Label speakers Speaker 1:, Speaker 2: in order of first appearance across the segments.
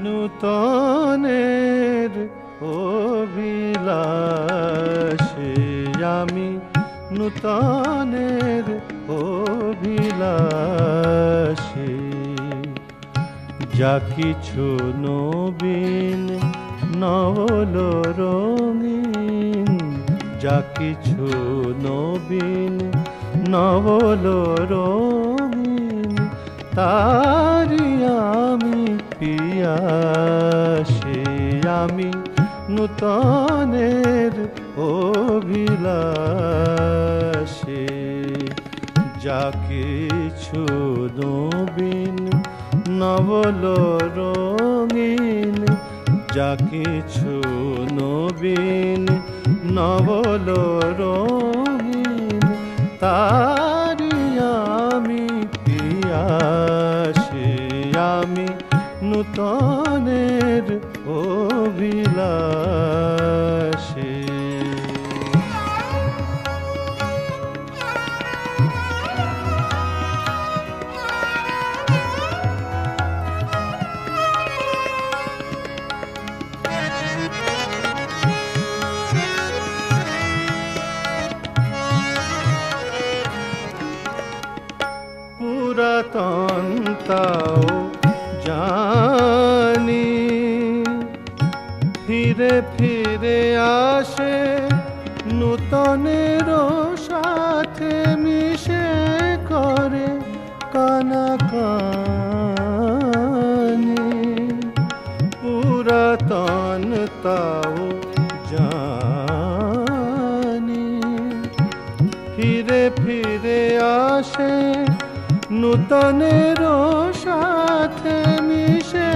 Speaker 1: নূতনের অভিলাষে আমি নূতনের অভিলাষে যা কিছু নবীন নবল রঙিন যা কিছু নবীন নবল রঙিন তারি আমি পিয়াসে আমি নূতনের অভিলাষে যা কিছু নবীন নবল রঙিন যা কিছু নবীন নবল রঙিন তারি আমি পিয়াসে আমি নূতনের অভিলাষে পুরাতন তাও জানি ফিরে ফিরে আসে নূতনের সাথে মিশে করে কানাকানি পুরাতন তাও জানি ফিরে ফিরে আসে নূতনের সাথে মিশে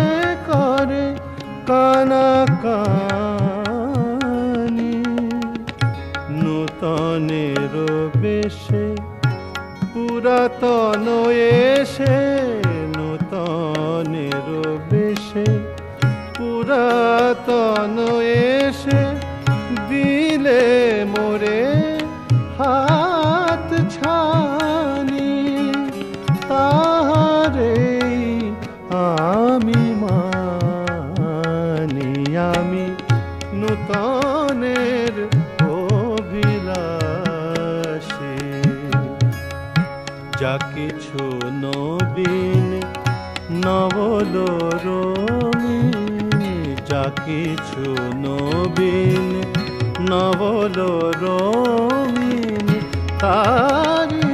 Speaker 1: করে কানাকানি নূতনের বেশে পুরাতন এসে নূতনের বেশে পুরাতন এসে দিলে মোরে হাত ছানি তাহারে আমি মানি আমি নূতনের অভিলাষে যা কিছু নবীন নবল রঙিন যা কিছু নবীন নবল রঙিন তারি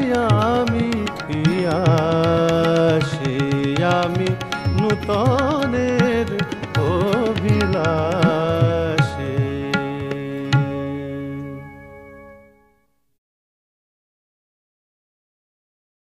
Speaker 1: আমি পিয়াসে আমি নূতন